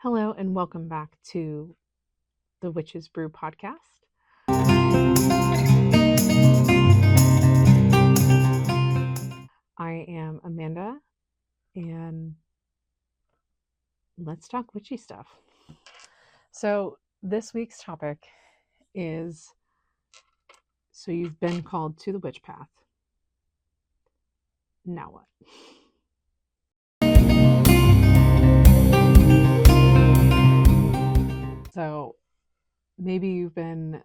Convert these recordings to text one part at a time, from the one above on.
Hello, and welcome back to the Witches Brew podcast. I am Amanda, and let's talk witchy stuff. So, this week's topic is so you've been called to the witch path. Now what? So, maybe you've been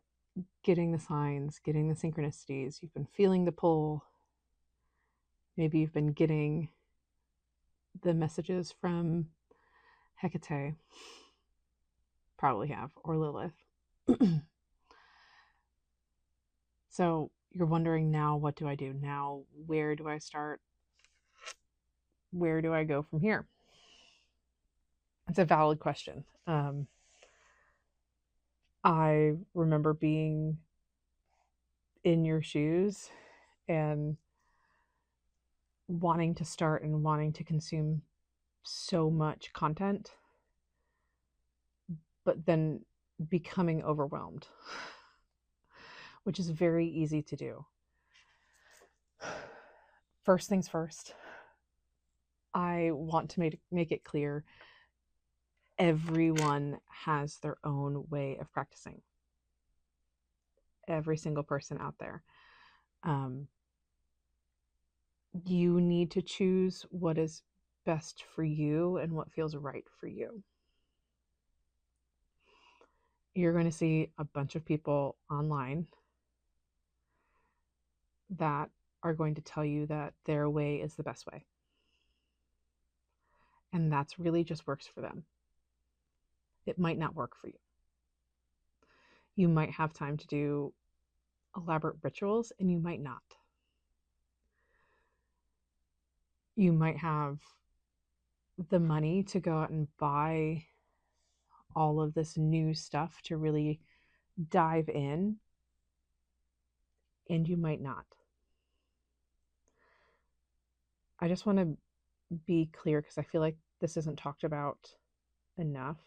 getting the signs, getting the synchronicities, you've been feeling the pull. Maybe you've been getting the messages from Hecate. Probably have, or Lilith. So you're wondering now, what do I do now? Where do I start? Where do I go from here? It's a valid question. I remember being in your shoes and wanting to start and wanting to consume so much content, but then becoming overwhelmed, which is very easy to do. First things first, I want to make it clear everyone has their own way of practicing. Every single person out there. You need to choose what is best for you and what feels right for you. You're going to see a bunch of people online that are going to tell you that their way is the best way. And that's really just works for them. It might not work for you. You might have time to do elaborate rituals and you might not. You might have the money to go out and buy all of this new stuff to really dive in, and you might not. I just want to be clear because I feel like this isn't talked about enough.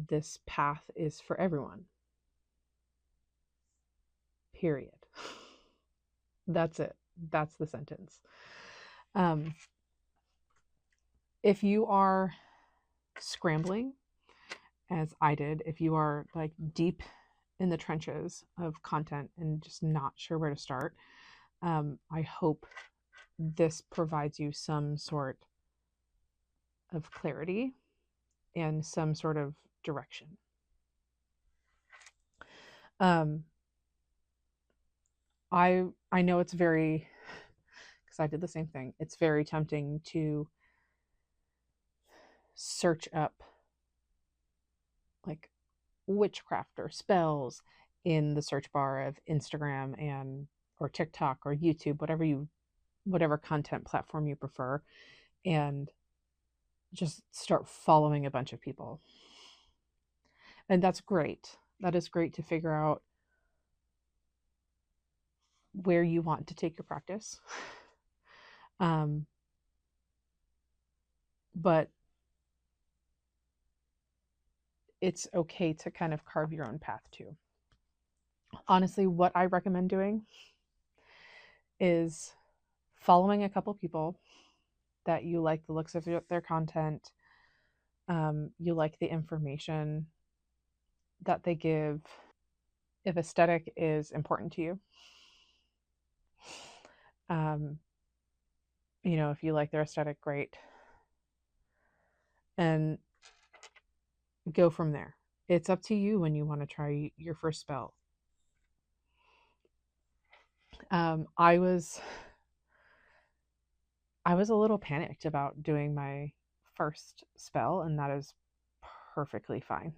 This path is for everyone. Period. That's it. That's the sentence. If you are scrambling, as I did, if you are like deep in the trenches of content and just not sure where to start, I hope this provides you some sort of clarity and some sort of direction. I know it's very, because I did the same thing, it's very tempting to search up like witchcraft or spells in the search bar of Instagram and or TikTok or YouTube, whatever content platform you prefer, and just start following a bunch of people. And that's great. That is great to figure out where you want to take your practice. But it's okay to kind of carve your own path too. Honestly, what I recommend doing is following a couple people that you like the looks of their content, you like the information that they give. If aesthetic is important to you, if you like their aesthetic, great. And go from there. It's up to you when you want to try your first spell. I was a little panicked about doing my first spell, and that is perfectly fine.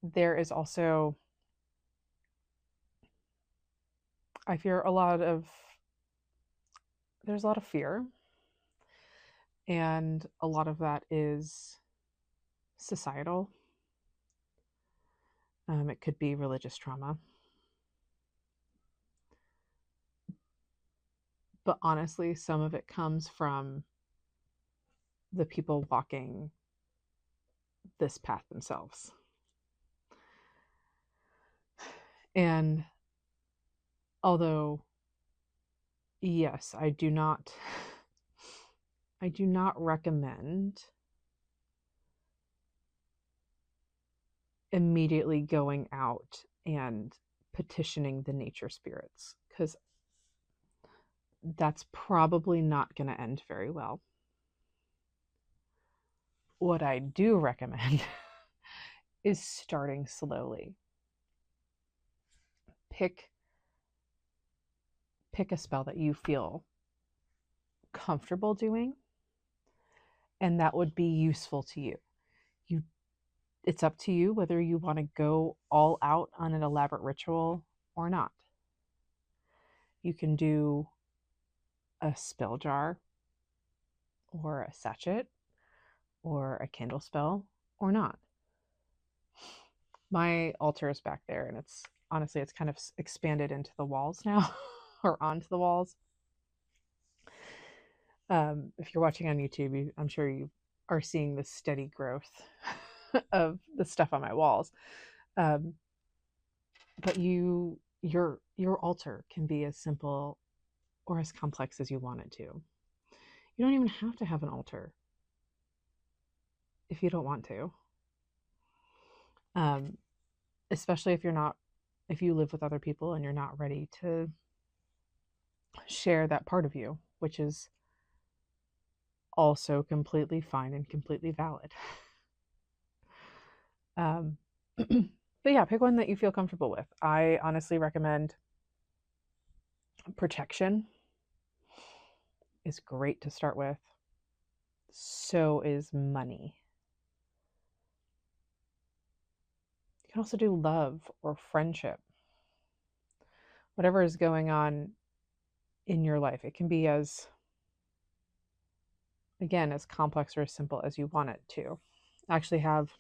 There is also, I fear there's a lot of fear, and a lot of that is societal. It could be religious trauma. But honestly, some of it comes from the people walking this path themselves. And although, yes, I do not recommend immediately going out and petitioning the nature spirits, because that's probably not going to end very well. What I do recommend is starting slowly. Pick a spell that you feel comfortable doing and that would be useful to you. It's up to you whether you want to go all out on an elaborate ritual or not. You can do a spell jar or a sachet or a candle spell or not. My altar is back there, and it's kind of expanded into the walls now or onto the walls. If you're watching on YouTube, I'm sure you are seeing the steady growth of the stuff on my walls. But your altar can be as simple or as complex as you want it to. You don't even have to have an altar if you don't want to. Especially if you live with other people and you're not ready to share that part of you, which is also completely fine and completely valid. But yeah, pick one that you feel comfortable with. I honestly recommend protection is great to start with. So is money. You can also do love or friendship. Whatever is going on in your life. It can be as complex or as simple as you want it to. I actually have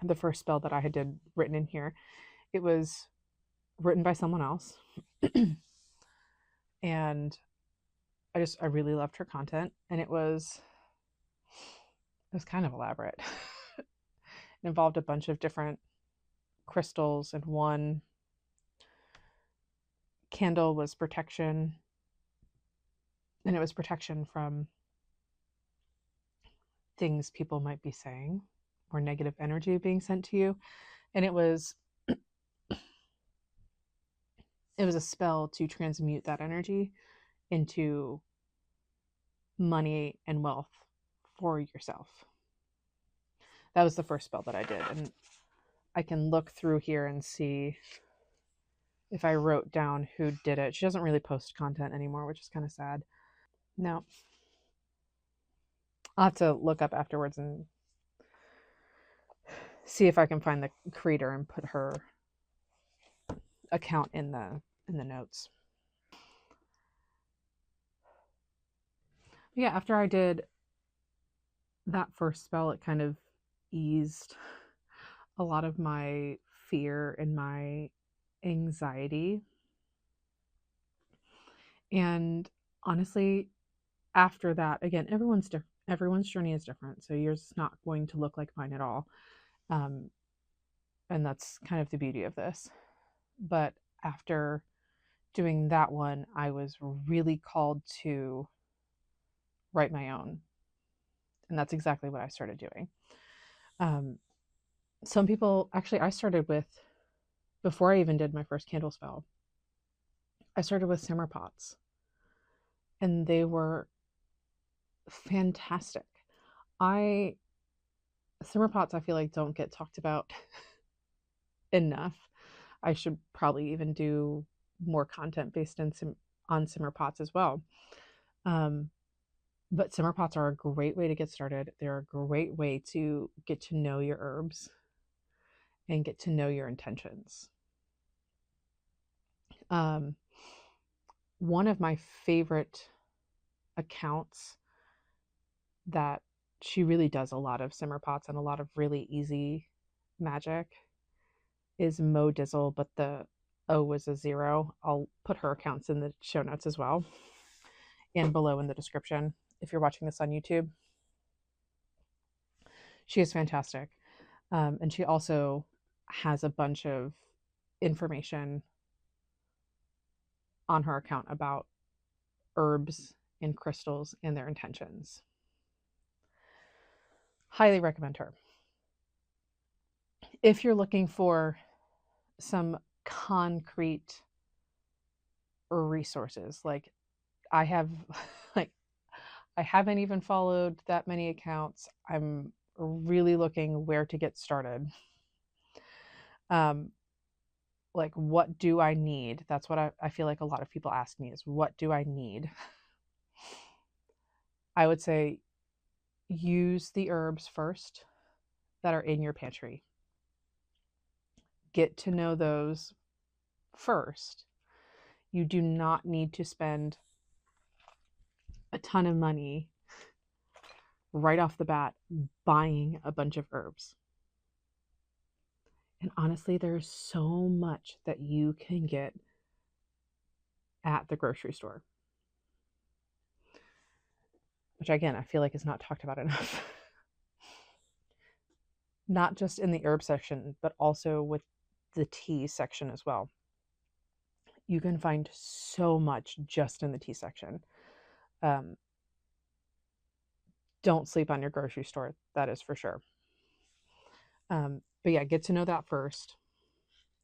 the first spell that I had did written in here. It was written by someone else. And I really loved her content, and it was kind of elaborate. It involved a bunch of different crystals, and one candle was protection, and it was protection from things people might be saying or negative energy being sent to you. And it was a spell to transmute that energy into money and wealth for yourself. That was the first spell that I did, and I can look through here and see if I wrote down who did it. She doesn't really post content anymore, which is kind of sad. No. I'll have to look up afterwards and see if I can find the creator and put her account in the notes. Yeah, after I did that first spell, it kind of eased a lot of my fear and my anxiety. And honestly, after that, again, everyone's journey is different, so yours is not going to look like mine at all. And that's kind of the beauty of this. But after doing that one, I was really called to write my own. And that's exactly what I started doing. Some people, actually, I started with, before I even did my first candle spell, I started with simmer pots. And they were fantastic. Simmer pots, I feel like, don't get talked about enough. I should probably even do more content based on simmer pots as well. But simmer pots are a great way to get started. They're a great way to get to know your herbs and get to know your intentions. One of my favorite accounts that she really does a lot of simmer pots and a lot of really easy magic is Mo Dizzle, but the O was a 0. I'll put her accounts in the show notes as well and below in the description if you're watching this on YouTube. She is fantastic. And she also has a bunch of information on her account about herbs and crystals and their intentions. Highly recommend her. If you're looking for some concrete resources, like I have, like, I haven't even followed that many accounts. I'm really looking where to get started. Like, what do I need? That's what I feel like a lot of people ask me is, what do I need? I would say use the herbs first that are in your pantry. Get to know those first. You do not need to spend a ton of money right off the bat buying a bunch of herbs. And honestly, there's so much that you can get at the grocery store, which again, I feel like is not talked about enough. Not just in the herb section, but also with the tea section as well. You can find so much just in the tea section. Don't sleep on your grocery store, that is for sure. But yeah, get to know that first.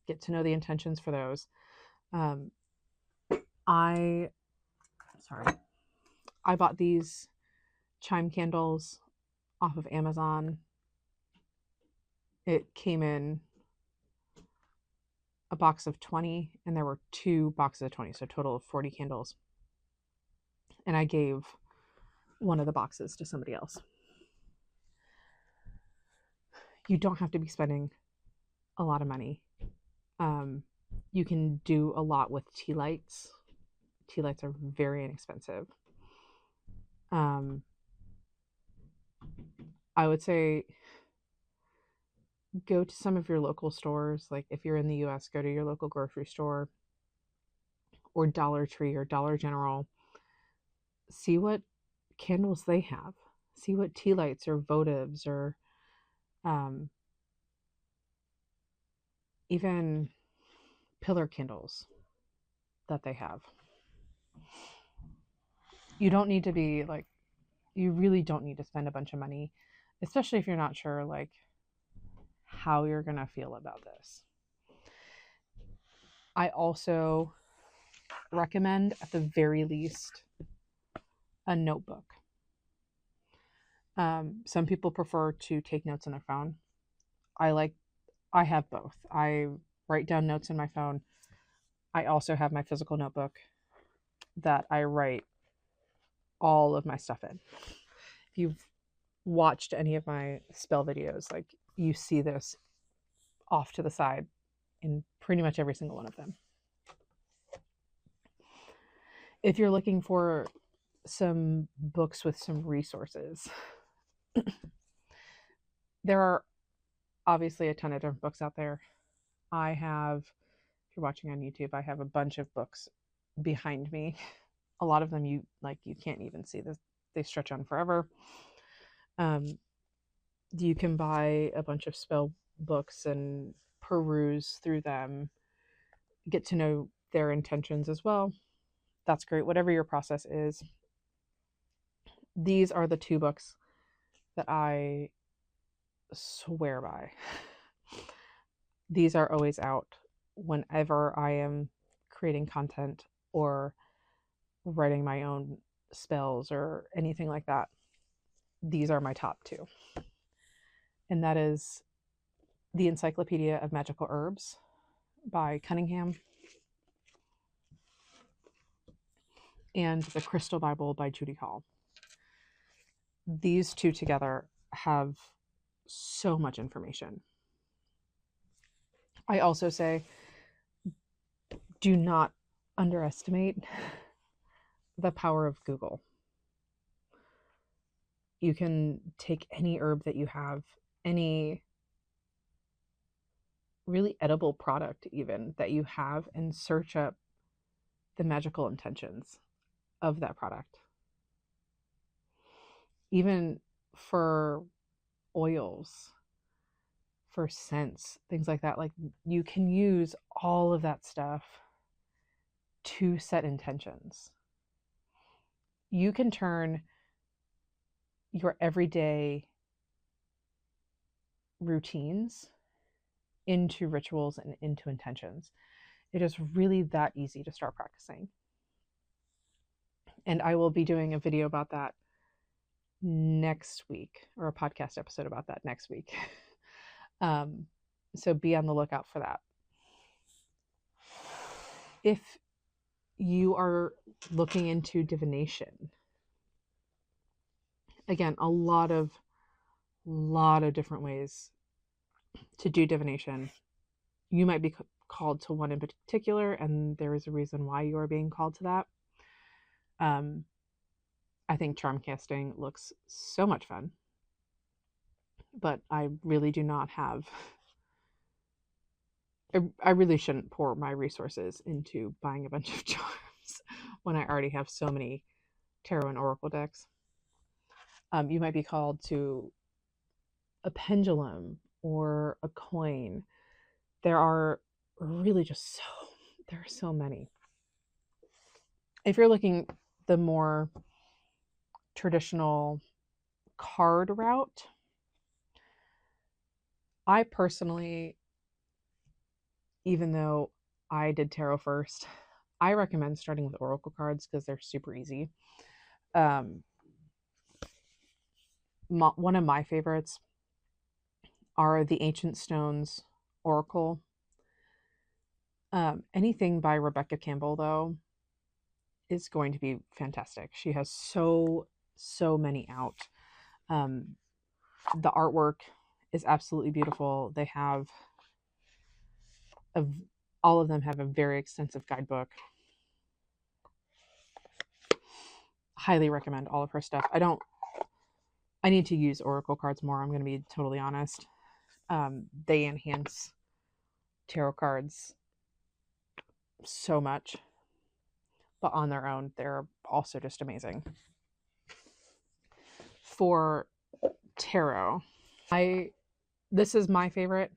Get to know the intentions for those. I bought these chime candles off of Amazon. It came in a box of 20, and there were 2 boxes of 20, so a total of 40 candles. And I gave one of the boxes to somebody else. You don't have to be spending a lot of money. You can do a lot with tea lights. Tea lights are very inexpensive. I would say go to some of your local stores. Like if you're in the US, go to your local grocery store or Dollar Tree or Dollar General. See what candles they have. See what tea lights or votives or even pillar candles that they have. You don't need to be like, you really don't need to spend a bunch of money, especially if you're not sure like how you're going to feel about this. I also recommend, at the very least, a notebook. Some people prefer to take notes on their phone. I have both. I write down notes in my phone. I also have my physical notebook that I write all of my stuff in. If you've watched any of my spell videos, like you see this off to the side in pretty much every single one of them. If you're looking for some books with some resources, there are obviously a ton of different books out there. I have, if you're watching on YouTube, I have a bunch of books behind me. A lot of them you can't even see this. They stretch on forever. You can buy a bunch of spell books and peruse through them, get to know their intentions as well. That's great. Whatever your process is. These are the 2 books that I swear by. These are always out whenever I am creating content or writing my own spells or anything like that. These are my top 2. And that is The Encyclopedia of Magical Herbs by Cunningham and The Crystal Bible by Judy Hall. These 2 together have so much information. I also say, do not underestimate the power of Google. You can take any herb that you have, any really edible product even that you have, and search up the magical intentions of that product. Even for oils, for scents, things like that. Like, you can use all of that stuff to set intentions. You can turn your everyday routines into rituals and into intentions. It is really that easy to start practicing. And I will be doing a video about that next week, or a podcast episode about that next week. So be on the lookout for that. If you are looking into divination, again, a lot of different ways to do divination. You might be called to one in particular, and there is a reason why you are being called to that. I think charm casting looks so much fun, but I really do not have. I really shouldn't pour my resources into buying a bunch of charms when I already have so many tarot and oracle decks. You might be called to a pendulum or a coin. There are really just there are so many. If you're looking the more traditional card route, I personally, even though I did tarot first, I recommend starting with oracle cards because they're super easy. One of my favorites are the Ancient Stones Oracle. Anything by Rebecca Campbell, though, is going to be fantastic. She has so many out. The artwork is absolutely beautiful. They have all of them have a very extensive guidebook. Highly recommend all of her stuff. I need to use oracle cards more. I'm going to be totally honest. They enhance tarot cards so much, but on their own, they're also just amazing. For tarot, this is my favorite,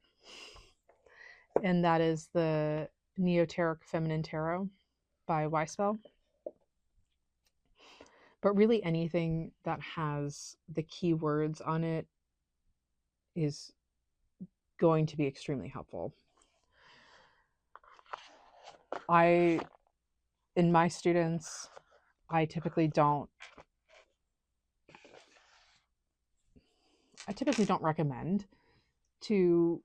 and that is the Neoteric Feminine Tarot by Wyspel. But really, anything that has the keywords on it is going to be extremely helpful. In my students, I typically don't recommend to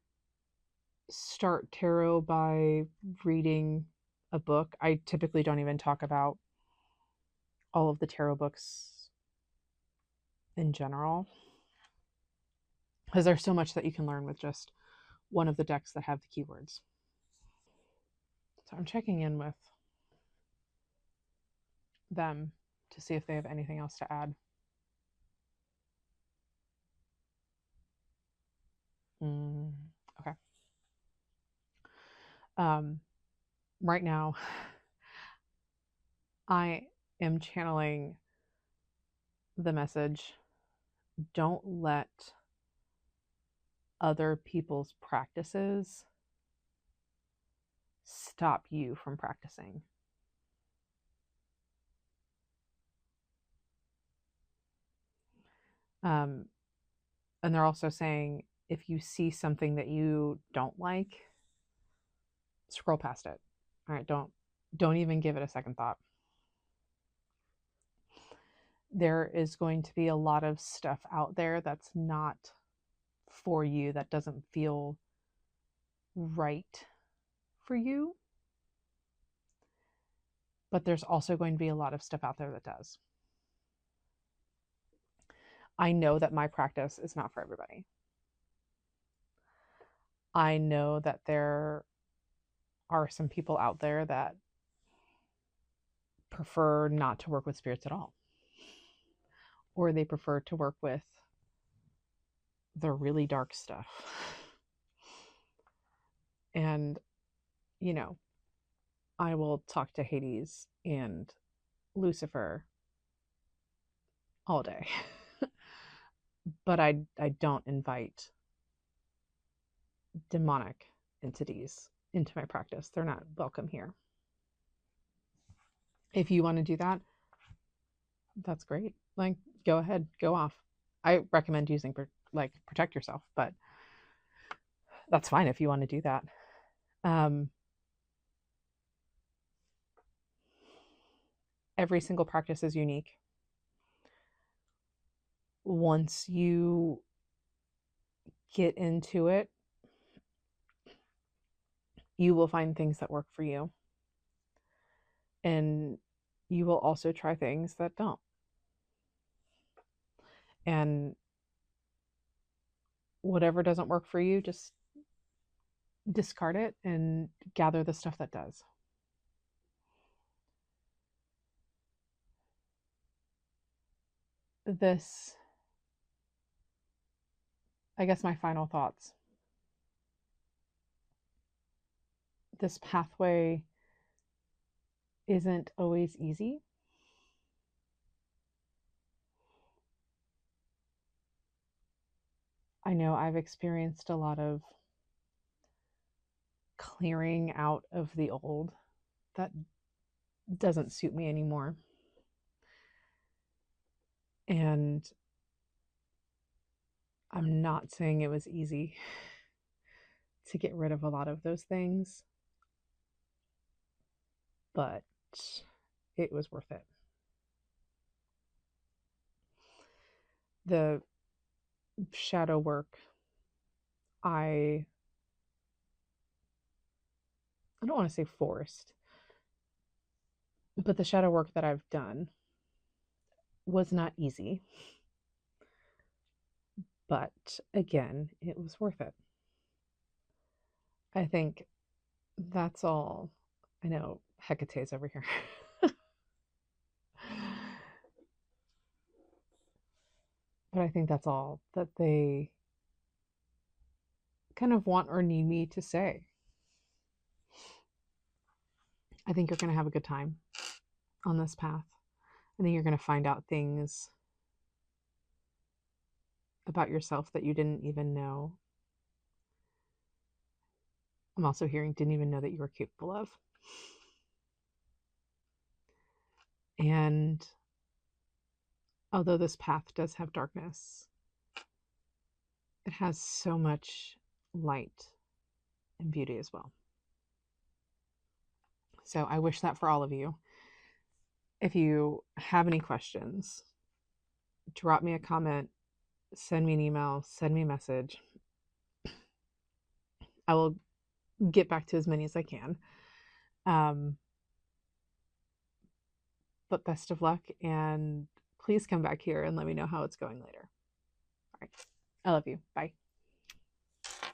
start tarot by reading a book. I typically don't even talk about all of the tarot books in general, because there's so much that you can learn with just one of the decks that have the keywords. So I'm checking in with them to see if they have anything else to add. Okay. Right now, I am channeling the message, don't let other people's practices stop you from practicing. And they're also saying, if you see something that you don't like, scroll past it. All right, don't even give it a second thought. There is going to be a lot of stuff out there that's not for you, that doesn't feel right for you. But there's also going to be a lot of stuff out there that does. I know that my practice is not for everybody. I know that there are some people out there that prefer not to work with spirits at all, or they prefer to work with the really dark stuff. And, I will talk to Hades and Lucifer all day. but I don't invite demonic entities into my practice. They're not welcome here. If you want to do that, that's great. Like, go ahead, go off. I recommend using protect yourself, but that's fine if you want to do that. Every single practice is unique. Once you get into it, you will find things that work for you. And you will also try things that don't. And whatever doesn't work for you, just discard it and gather the stuff that does. This, I guess, my final thoughts. This pathway isn't always easy. I know I've experienced a lot of clearing out of the old that doesn't suit me anymore. And I'm not saying it was easy to get rid of a lot of those things, but it was worth it. The shadow work, I don't want to say forced, but the shadow work that I've done was not easy. But again, it was worth it. I think that's all. I know Hecate's over here. But I think that's all that they kind of want or need me to say. I think you're going to have a good time on this path. I think you're going to find out things about yourself that you didn't even know. I'm also hearing didn't even know that you were capable of. And although this path does have darkness, it has so much light and beauty as well. So I wish that for all of you. If you have any questions, drop me a comment, send me an email, send me a message. I will get back to as many as I can. But best of luck, and please come back here and let me know how it's going later. All right. I love you. Bye.